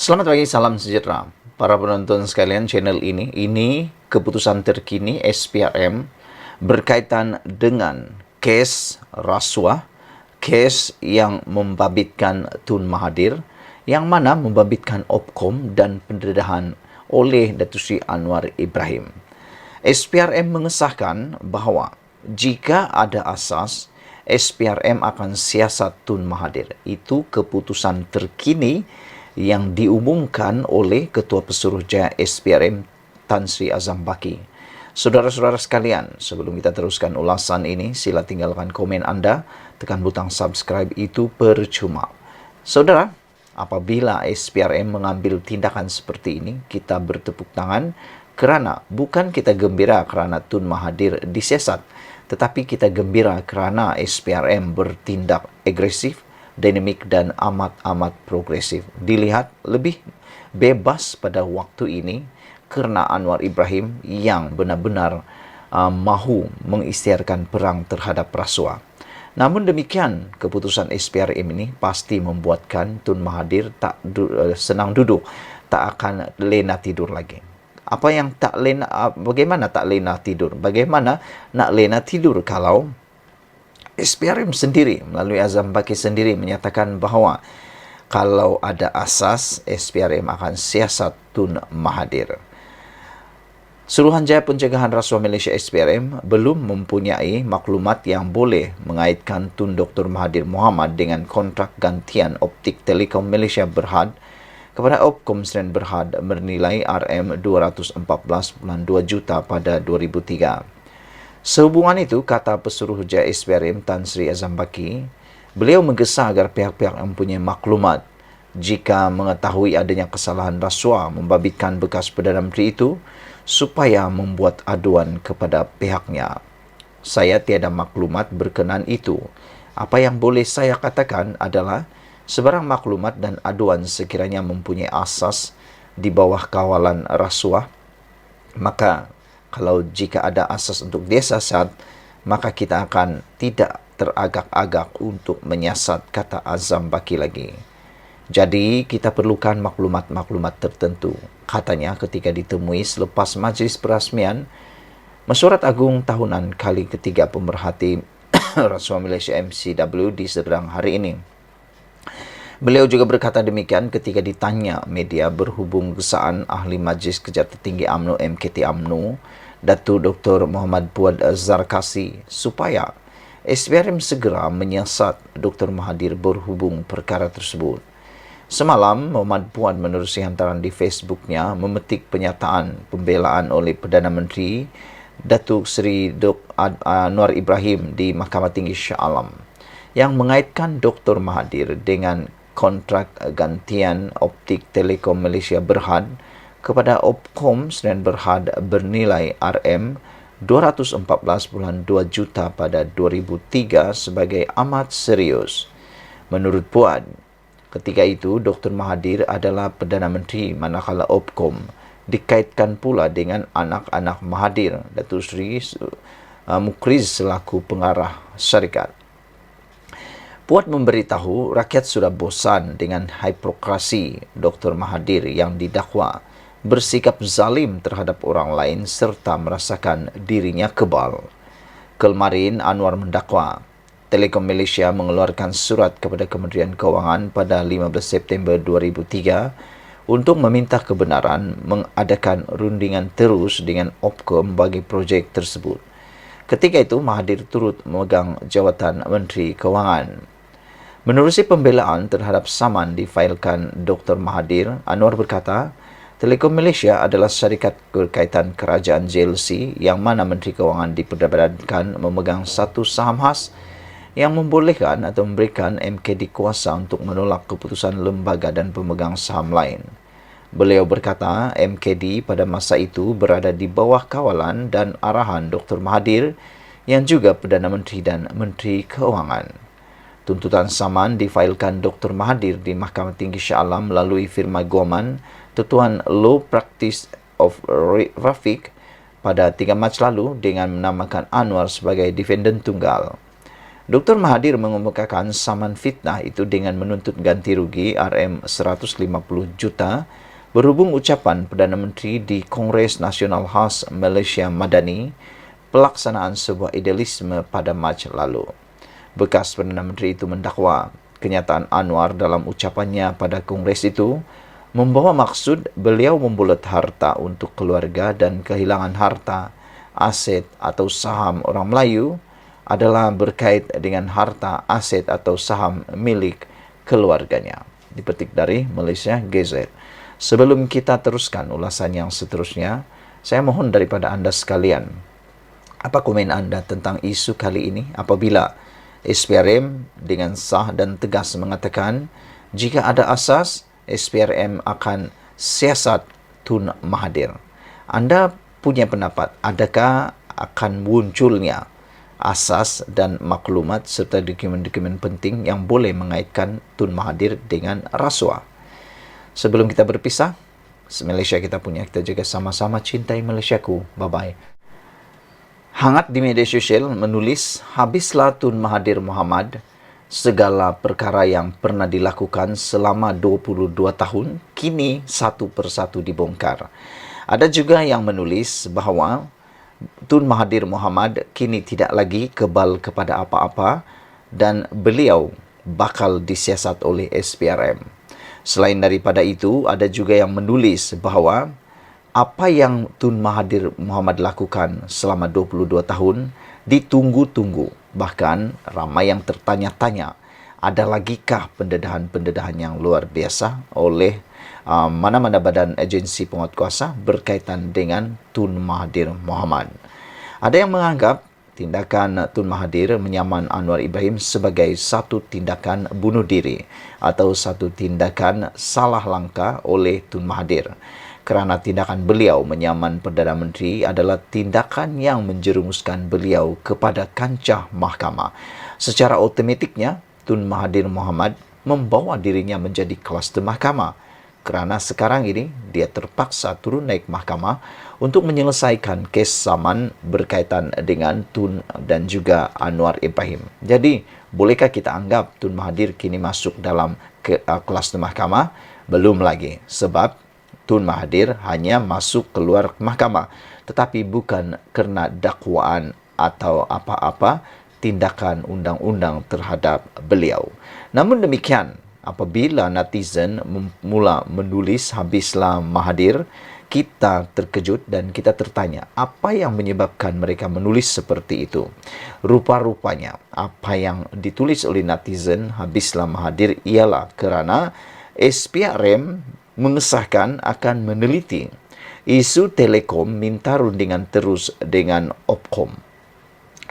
Selamat pagi, salam sejahtera. Para penonton sekalian channel ini keputusan terkini SPRM berkaitan dengan kes rasuah, kes yang membabitkan Tun Mahathir, yang mana membabitkan Opkom dan pendedahan oleh Datuk Seri Anwar Ibrahim. SPRM mengesahkan bahawa jika ada asas, SPRM akan siasat Tun Mahathir. Itu keputusan terkini yang diumumkan oleh Ketua Pesuruhjaya SPRM Tan Sri Azam Baki. Saudara-saudara sekalian, sebelum kita teruskan ulasan ini, sila tinggalkan komen anda, tekan butang subscribe, itu percuma. Saudara, apabila SPRM mengambil tindakan seperti ini, kita bertepuk tangan kerana bukan kita gembira kerana Tun Mahathir disiasat, tetapi kita gembira kerana SPRM bertindak agresif, dinamik dan amat-amat progresif. Dilihat lebih bebas pada waktu ini kerana Anwar Ibrahim yang benar-benar mahu mengisytiharkan perang terhadap rasuah. Namun demikian, keputusan SPRM ini pasti membuatkan Tun Mahathir tak senang duduk, tak akan lena tidur lagi. Apa yang tak lena, bagaimana tak lena tidur? Bagaimana nak lena tidur kalau SPRM sendiri melalui Azam Baki sendiri menyatakan bahawa kalau ada asas, SPRM akan siasat Tun Mahathir. Suruhanjaya Pencegahan Rasuah Malaysia SPRM belum mempunyai maklumat yang boleh mengaitkan Tun Dr. Mahathir Mohamad dengan kontrak gantian optik Telekom Malaysia Berhad kepada Opkom Sdn Berhad bernilai RM214.2 juta pada 2003. Sehubungan itu, kata Pesuruhjaya SPRM Tan Sri Azam Baki, beliau menggesa agar pihak-pihak yang mempunyai maklumat jika mengetahui adanya kesalahan rasuah membabitkan bekas Perdana Menteri itu supaya membuat aduan kepada pihaknya. Saya tiada maklumat berkenaan itu. Apa yang boleh saya katakan adalah sebarang maklumat dan aduan sekiranya mempunyai asas di bawah kawalan rasuah, maka kalau jika ada asas untuk disiasat, maka kita akan tidak teragak-agak untuk menyiasat, kata Azam Baki lagi. Jadi, kita perlukan maklumat-maklumat tertentu. Katanya ketika ditemui selepas majlis perasmian Mesyuarat Agung Tahunan kali ketiga pemerhati Rasuah Malaysia MCW di Serdang hari ini. Beliau juga berkata demikian ketika ditanya media berhubung gesaan Ahli Majlis Kerja Tertinggi UMNO MKT UMNO Datuk Dr. Muhammad Puad Zarkasi supaya SPRM segera menyiasat Dr. Mahathir berhubung perkara tersebut. Semalam, Muhammad Puad menerusi hantaran di Facebooknya memetik pernyataan pembelaan oleh Perdana Menteri Datuk Seri Anwar Ibrahim di Mahkamah Tinggi Shah Alam yang mengaitkan Dr. Mahathir dengan kontrak gantian optik Telekom Malaysia Berhad kepada Opkom Sdn Berhad bernilai RM214.2 juta pada 2003 sebagai amat serius. Menurut Puad, ketika itu Dr. Mahathir adalah Perdana Menteri manakala Opkom dikaitkan pula dengan anak-anak Mahathir, Datuk Seri Mukriz selaku pengarah syarikat. Puad memberitahu rakyat sudah bosan dengan hipokrasi Dr. Mahathir yang didakwa bersikap zalim terhadap orang lain serta merasakan dirinya kebal. Kemarin Anwar mendakwa Telekom Malaysia mengeluarkan surat kepada Kementerian Kewangan pada 15 September 2003 untuk meminta kebenaran mengadakan rundingan terus dengan Opkom bagi projek tersebut. Ketika itu Mahathir turut memegang jawatan Menteri Kewangan. Menerusi pembelaan terhadap saman difailkan Dr. Mahathir, Anwar berkata, Telekom Malaysia adalah syarikat berkaitan kerajaan JLC yang mana Menteri Kewangan diperdadankan memegang satu saham khas yang membolehkan atau memberikan MKD kuasa untuk menolak keputusan lembaga dan pemegang saham lain. Beliau berkata, MKD pada masa itu berada di bawah kawalan dan arahan Dr. Mahathir yang juga Perdana Menteri dan Menteri Kewangan. Tuntutan saman difailkan Dr. Mahathir di Mahkamah Tinggi Shah Alam melalui firma Goman, Tutuan Law Practice of Rafiq pada 3 Mac lalu dengan menamakan Anwar sebagai defendant tunggal. Dr. Mahathir mengemukakan saman fitnah itu dengan menuntut ganti rugi RM150 juta berhubung ucapan Perdana Menteri di Kongres Nasional Khas Malaysia Madani pelaksanaan sebuah idealisme pada Mac lalu. Bekas Perdana Menteri itu mendakwa kenyataan Anwar dalam ucapannya pada Kongres itu membawa maksud beliau membulat harta untuk keluarga dan kehilangan harta, aset atau saham orang Melayu adalah berkait dengan harta, aset atau saham milik keluarganya. Dipetik dari Malaysia Gazette. Sebelum kita teruskan ulasan yang seterusnya, saya mohon daripada anda sekalian, apa komen anda tentang isu kali ini apabila SPRM dengan sah dan tegas mengatakan jika ada asas, SPRM akan siasat Tun Mahathir. Anda punya pendapat, adakah akan munculnya asas dan maklumat serta dokumen-dokumen penting yang boleh mengaitkan Tun Mahathir dengan rasuah? Sebelum kita berpisah, Malaysia kita punya, kita jaga sama-sama, cintai Malaysiaku. Bye-bye. Hangat di media sosial menulis, habislah Tun Mahathir Mohamad, segala perkara yang pernah dilakukan selama 22 tahun, kini satu persatu dibongkar. Ada juga yang menulis bahawa Tun Mahathir Mohamad kini tidak lagi kebal kepada apa-apa dan beliau bakal disiasat oleh SPRM. Selain daripada itu, ada juga yang menulis bahawa apa yang Tun Mahathir Mohamad lakukan selama 22 tahun ditunggu-tunggu. Bahkan ramai yang tertanya-tanya, ada lagikah pendedahan-pendedahan yang luar biasa oleh mana-mana badan agensi penguatkuasa berkaitan dengan Tun Mahathir Mohamad. Ada yang menganggap tindakan Tun Mahathir menyaman Anwar Ibrahim sebagai satu tindakan bunuh diri atau satu tindakan salah langkah oleh Tun Mahathir. Kerana tindakan beliau menyaman Perdana Menteri adalah tindakan yang menjerumuskan beliau kepada kancah mahkamah. Secara otomatiknya, Tun Mahathir Mohamad membawa dirinya menjadi kluster mahkamah. Kerana sekarang ini, dia terpaksa turun naik mahkamah untuk menyelesaikan kes saman berkaitan dengan Tun dan juga Anwar Ibrahim. Jadi, bolehkah kita anggap Tun Mahathir kini masuk dalam kluster mahkamah? Belum lagi, sebab Tun Mahathir hanya masuk keluar mahkamah, tetapi bukan kerana dakwaan atau apa-apa tindakan undang-undang terhadap beliau. Namun demikian, apabila netizen mula menulis habislah Mahathir, kita terkejut dan kita tertanya, apa yang menyebabkan mereka menulis seperti itu? Rupa-rupanya, apa yang ditulis oleh netizen habislah Mahathir ialah kerana SPRM mengesahkan akan meneliti isu Telekom minta rundingan terus dengan Opkom.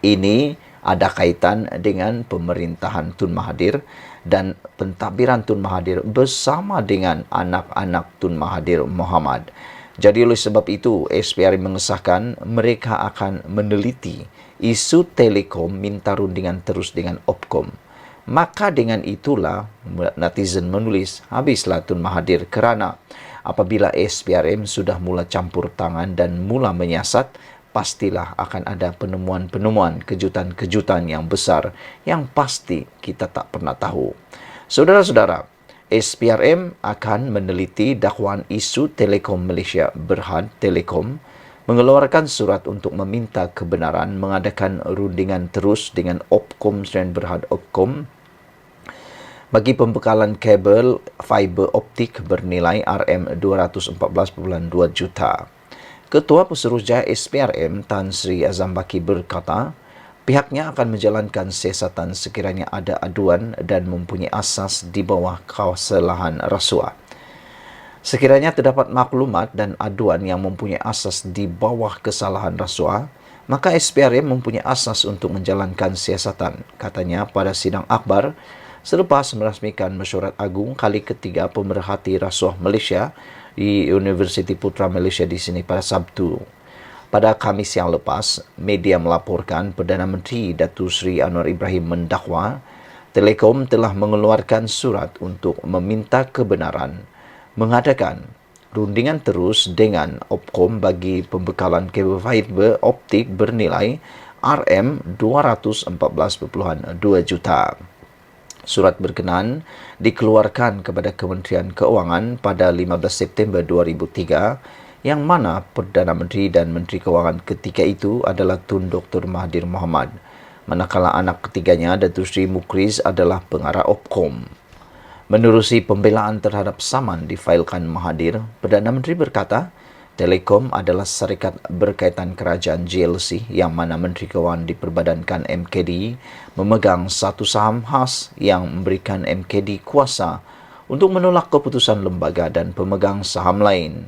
Ini ada kaitan dengan pemerintahan Tun Mahathir dan pentadbiran Tun Mahathir bersama dengan anak-anak Tun Mahathir Mohamad. Jadi oleh sebab itu, SPRM mengesahkan mereka akan meneliti isu Telekom minta rundingan terus dengan Opkom. Maka dengan itulah netizen menulis, habislah Tun Mahathir kerana apabila SPRM sudah mula campur tangan dan mula menyiasat, pastilah akan ada penemuan-penemuan, kejutan-kejutan yang besar yang pasti kita tak pernah tahu. Saudara-saudara, SPRM akan meneliti dakwaan isu Telekom Malaysia Berhad Telekom mengeluarkan surat untuk meminta kebenaran mengadakan rundingan terus dengan Opkom dan Berhad Opkom bagi pembekalan kabel fiber optik bernilai RM214.2 juta. Ketua Pesuruhjaya SPRM Tan Sri Azam Baki berkata, pihaknya akan menjalankan siasatan sekiranya ada aduan dan mempunyai asas di bawah kesalahan rasuah. Sekiranya terdapat maklumat dan aduan yang mempunyai asas di bawah kesalahan rasuah, maka SPRM mempunyai asas untuk menjalankan siasatan, katanya pada sidang akhbar selepas merasmikan mesyuarat agung kali ketiga pemerhati rasuah Malaysia di Universiti Putra Malaysia di sini pada Sabtu. Pada Khamis yang lepas, media melaporkan Perdana Menteri Datuk Seri Anwar Ibrahim mendakwa Telekom telah mengeluarkan surat untuk meminta kebenaran mengadakan rundingan terus dengan Opkom bagi pembekalan kabel fiber optik bernilai RM214.2 juta. Surat berkenaan dikeluarkan kepada Kementerian Keuangan pada 15 September 2003 yang mana Perdana Menteri dan Menteri Keuangan ketika itu adalah Tun Dr. Mahathir Mohamad, manakala anak ketiganya Datuk Seri Mukriz adalah pengarah Opkom. Menerusi pembelaan terhadap saman difailkan Mahathir, Perdana Menteri berkata, Telekom adalah syarikat berkaitan kerajaan GLC yang mana Menteri Keuangan diperbadankan MKD memegang satu saham khas yang memberikan MKD kuasa untuk menolak keputusan lembaga dan pemegang saham lain.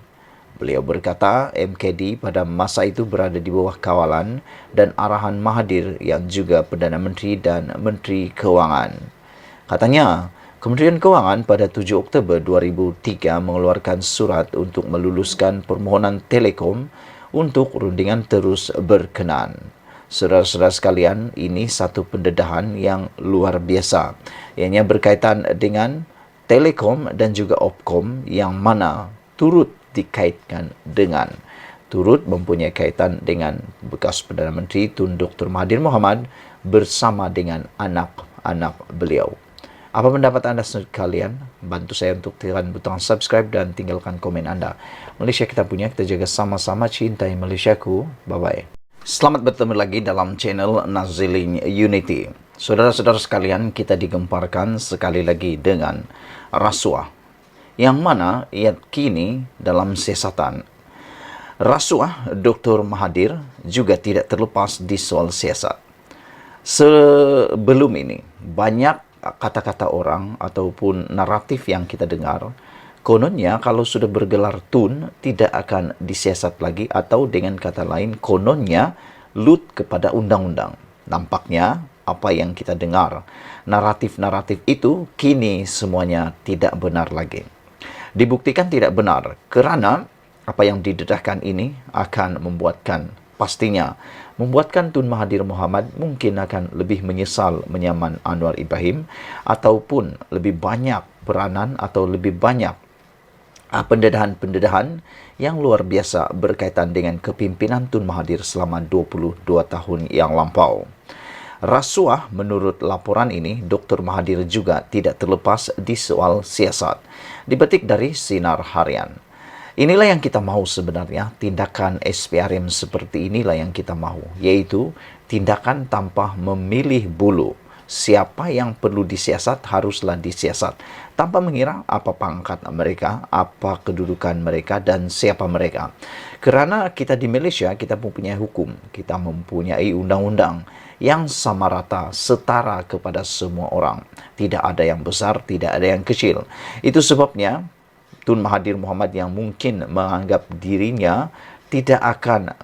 Beliau berkata MKD pada masa itu berada di bawah kawalan dan arahan Mahathir yang juga Perdana Menteri dan Menteri Keuangan. Katanya, Kementerian Keuangan pada 7 Oktober 2003 mengeluarkan surat untuk meluluskan permohonan Telekom untuk rundingan terus berkenan. Saudara-saudara sekalian, ini satu pendedahan yang luar biasa. Ianya berkaitan dengan Telekom dan juga Opkom yang mana turut dikaitkan dengan, turut mempunyai kaitan dengan bekas Perdana Menteri Tun Dr. Mahathir Mohamad bersama dengan anak-anak beliau. Apa pendapat anda sekalian? Bantu saya untuk tekan butang subscribe dan tinggalkan komen anda. Malaysia kita punya, kita jaga sama-sama, cintai Malaysiaku. Bye-bye. Selamat bertemu lagi dalam channel Nazilin Unity. Saudara-saudara sekalian, kita digemparkan sekali lagi dengan rasuah. Yang mana ia kini dalam siasatan. Rasuah Dr. Mahathir juga tidak terlepas di soal siasat. Sebelum ini, banyak kata-kata orang ataupun naratif yang kita dengar, kononnya kalau sudah bergelar tun tidak akan disiasat lagi, atau dengan kata lain kononnya lut kepada undang-undang. Nampaknya apa yang kita dengar, naratif-naratif itu kini semuanya tidak benar lagi. Dibuktikan tidak benar kerana apa yang didedahkan ini akan pastinya membuatkan Tun Mahathir Mohamad mungkin akan lebih menyesal menyaman Anwar Ibrahim, ataupun lebih banyak peranan atau lebih banyak pendedahan-pendedahan yang luar biasa berkaitan dengan kepimpinan Tun Mahathir selama 22 tahun yang lampau. Rasuah menurut laporan ini, Dr. Mahathir juga tidak terlepas di soal siasat. Dipetik dari Sinar Harian. Inilah yang kita mahu sebenarnya, tindakan SPRM seperti inilah yang kita mahu, yaitu tindakan tanpa memilih bulu. Siapa yang perlu disiasat, haruslah disiasat, tanpa mengira apa pangkat mereka, apa kedudukan mereka, dan siapa mereka. Kerana kita di Malaysia, kita mempunyai hukum, kita mempunyai undang-undang yang sama rata, setara kepada semua orang. Tidak ada yang besar, tidak ada yang kecil. Itu sebabnya, Tun Mahathir Mohamad yang mungkin menganggap dirinya tidak akan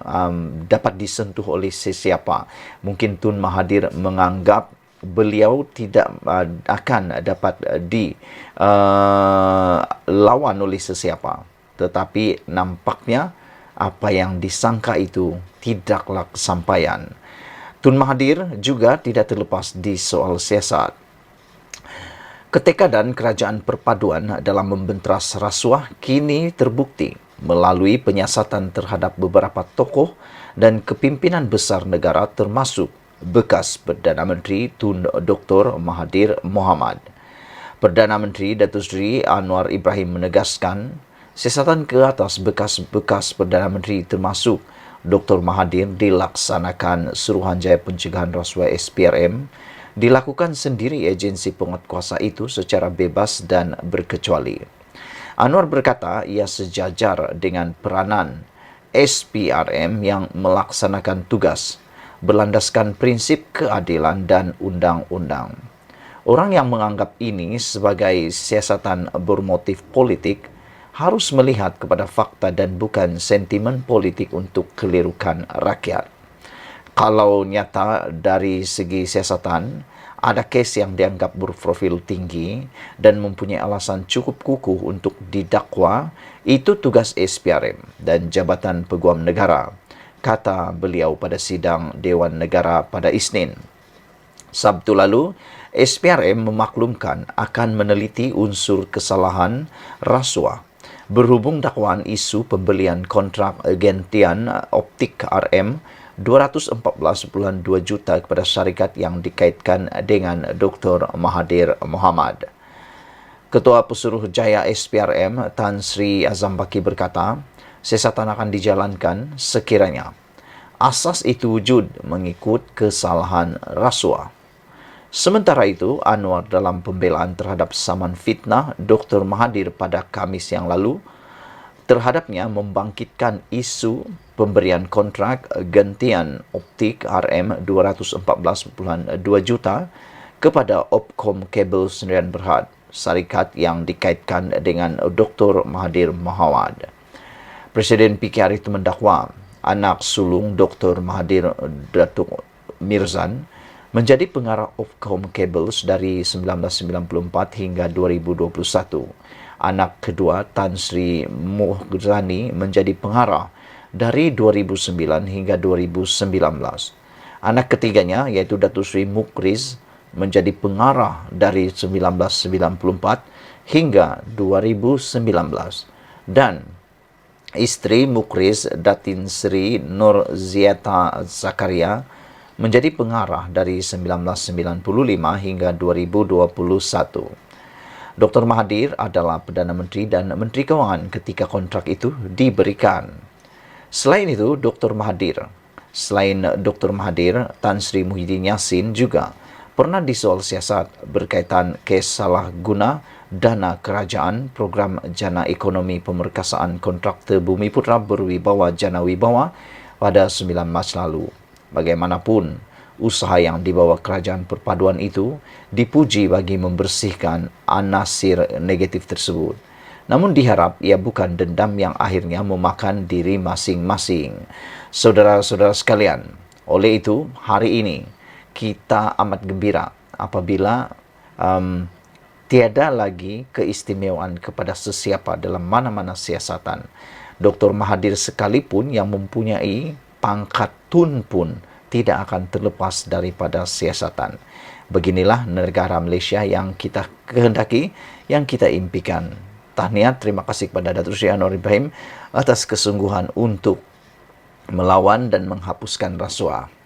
dapat disentuh oleh sesiapa. Mungkin Tun Mahathir menganggap beliau tidak akan dapat dilawan oleh sesiapa. Tetapi nampaknya apa yang disangka itu tidaklah kesampaian. Tun Mahathir juga tidak terlepas di soal siasat. Ketekadaan kerajaan perpaduan dalam membenteras rasuah kini terbukti melalui penyiasatan terhadap beberapa tokoh dan kepimpinan besar negara termasuk bekas Perdana Menteri Tun Dr. Mahathir Mohamad. Perdana Menteri Datuk Seri Anwar Ibrahim menegaskan siasatan ke atas bekas-bekas Perdana Menteri termasuk Dr. Mahathir dilaksanakan Suruhanjaya Pencegahan Rasuah SPRM dilakukan sendiri agensi penguatkuasa itu secara bebas dan berkecuali. Anwar berkata ia sejajar dengan peranan SPRM yang melaksanakan tugas berlandaskan prinsip keadilan dan undang-undang. Orang yang menganggap ini sebagai siasatan bermotif politik harus melihat kepada fakta dan bukan sentimen politik untuk kelirukan rakyat. Kalau nyata dari segi siasatan, ada kes yang dianggap berprofil tinggi dan mempunyai alasan cukup kukuh untuk didakwa, itu tugas SPRM dan Jabatan Peguam Negara, kata beliau pada sidang Dewan Negara pada Isnin. Sabtu lalu, SPRM memaklumkan akan meneliti unsur kesalahan rasuah berhubung dakwaan isu pembelian kontrak gentian optik RM 214.2 juta kepada syarikat yang dikaitkan dengan Dr. Mahathir Mohamad. Ketua Pesuruhjaya SPRM Tan Sri Azam Baki berkata, siasatan akan dijalankan sekiranya asas itu wujud mengikut kesalahan rasuah. Sementara itu, Anwar dalam pembelaan terhadap saman fitnah Dr. Mahathir pada Khamis yang lalu terhadapnya membangkitkan isu pemberian kontrak gantian optik RM 214.2 juta kepada Opkom Kabel Sdn Bhd, syarikat yang dikaitkan dengan Dr. Mahathir Mohamad. Presiden PKR itu mendakwa anak sulung Dr. Mahathir, Datuk Mirzan, menjadi pengarah Opkom Cables dari 1994 hingga 2021. Anak kedua, Tan Sri Muhrzani, menjadi pengarah dari 2009 hingga 2019. Anak ketiganya, yaitu Datuk Sri Mukriz, menjadi pengarah dari 1994 hingga 2019. Dan isteri Mukriz, Datin Sri Nur Ziata Zakaria, menjadi pengarah dari 1995 hingga 2021. Dr. Mahathir adalah Perdana Menteri dan Menteri Kewangan ketika kontrak itu diberikan. Selain itu, Selain Dr. Mahathir, Tan Sri Muhyiddin Yassin juga pernah disoal siasat berkaitan kes salah guna dana kerajaan program Jana Ekonomi Pemerkasaan Kontraktor Bumi Putra Berwibawa Jana Wibawa pada 9 Mac lalu. Bagaimanapun, usaha yang dibawa kerajaan perpaduan itu dipuji bagi membersihkan anasir negatif tersebut. Namun diharap ia bukan dendam yang akhirnya memakan diri masing-masing. Saudara-saudara sekalian, oleh itu hari ini kita amat gembira apabila tiada lagi keistimewaan kepada sesiapa dalam mana-mana siasatan. Dr. Mahathir sekalipun yang mempunyai pangkat tun pun tidak akan terlepas daripada siasatan. Beginilah negara Malaysia yang kita kehendaki, yang kita impikan. Tahniah, terima kasih kepada Datuk Seri Anwar Ibrahim atas kesungguhan untuk melawan dan menghapuskan rasuah.